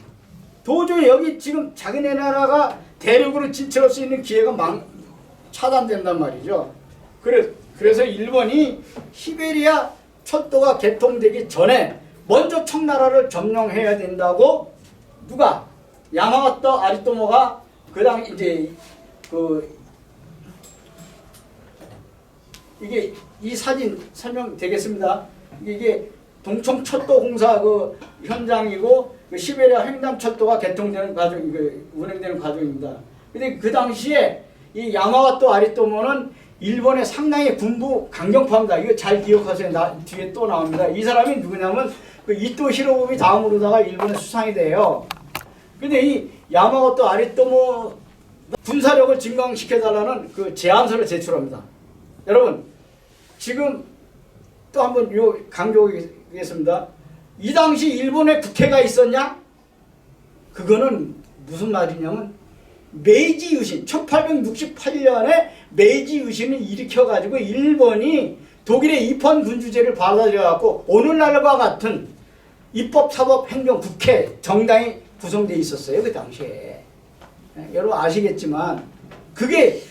도저히 여기 지금 자기네 나라가 대륙으로 진출할 수 있는 기회가 차단된단 말이죠. 그래서 일본이 시베리아 철도가 개통되기 전에 먼저 청나라를 점령해야 된다고 누가 야마가토 아리토모가 그다음 이제 이게 이 사진 설명되겠습니다. 이게 동청 철도 공사 현장이고 시베리아 횡단 철도가 개통되는 과정, 운행되는 과정입니다. 근데 그 당시에 이 야마가토 아리토모는 일본의 상당히 군부 강경파입니다. 이거 잘 기억하세요. 뒤에 또 나옵니다. 이 사람이 누구냐면 이토 히로부미 다음으로다가 일본의 수상이 돼요. 근데 이 야마가토 아리토모 군사력을 증강시켜달라는 제안서를 제출합니다. 여러분 지금 또 한번 강조하겠습니다. 이 당시 일본에 국회가 있었냐? 그거는 무슨 말이냐면 메이지 유신, 1868년에 메이지 유신을 일으켜가지고 일본이 독일의 입헌 군주제를 받아들여갖고 오늘날과 같은 입법, 사법, 행정, 국회, 정당이 구성되어 있었어요. 그 당시에. 여러분 아시겠지만 그게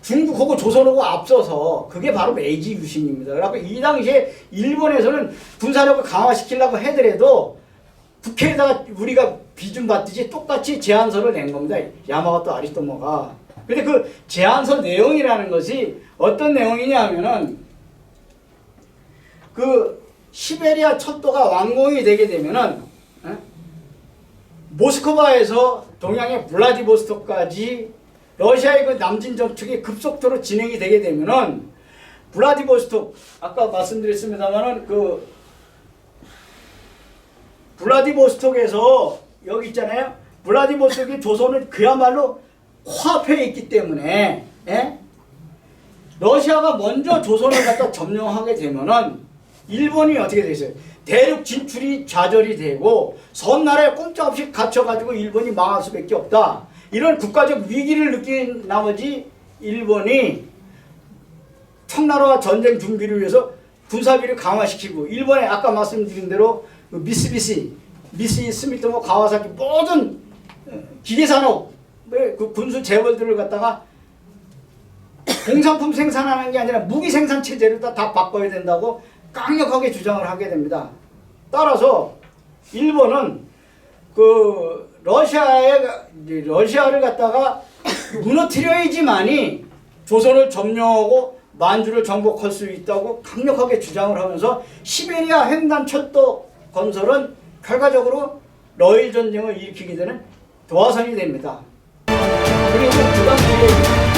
중국하고 조선하고 앞서서 그게 바로 메이지 유신입니다. 그래서 이 당시에 일본에서는 군사력을 강화시키려고 하더라도 국회에다가 우리가 비준 받듯이 똑같이 제안서를 낸 겁니다. 야마가토 아리토모가. 근데 그 제안서 내용이라는 것이 어떤 내용이냐 하면은 시베리아 철도가 완공이 되게 되면은 모스크바에서 동양의 블라디보스톡까지 러시아의 남진 정책이 급속도로 진행이 되게 되면은 블라디보스톡 아까 말씀드렸습니다만은 블라디보스톡에서 여기 있잖아요. 블라디보스톡이 조선은 그야말로 코앞에 있기 때문에 러시아가 먼저 조선을 갖다 점령하게 되면은 일본이 어떻게 되겠어요? 대륙 진출이 좌절이 되고 섬나라에 꼼짝없이 갇혀가지고 일본이 망할 수밖에 없다. 이런 국가적 위기를 느낀 나머지 일본이 청나라와 전쟁 준비를 위해서 군사비를 강화시키고 일본에 아까 말씀드린 대로 그 미쓰비시 스미토모 가와사키 모든 기계산업 그 군수 재벌들을 갖다가 공산품 생산하는 게 아니라 무기 생산 체제를 다 바꿔야 된다고 강력하게 주장을 하게 됩니다. 따라서 일본은 그 러시아를 갖다가 무너뜨려야지만이 조선을 점령하고 만주를 정복할 수 있다고 강력하게 주장을 하면서 시베리아 횡단 철도 건설은 결과적으로 러일 전쟁을 일으키게 되는 도화선이 됩니다. 그리고 그 당시에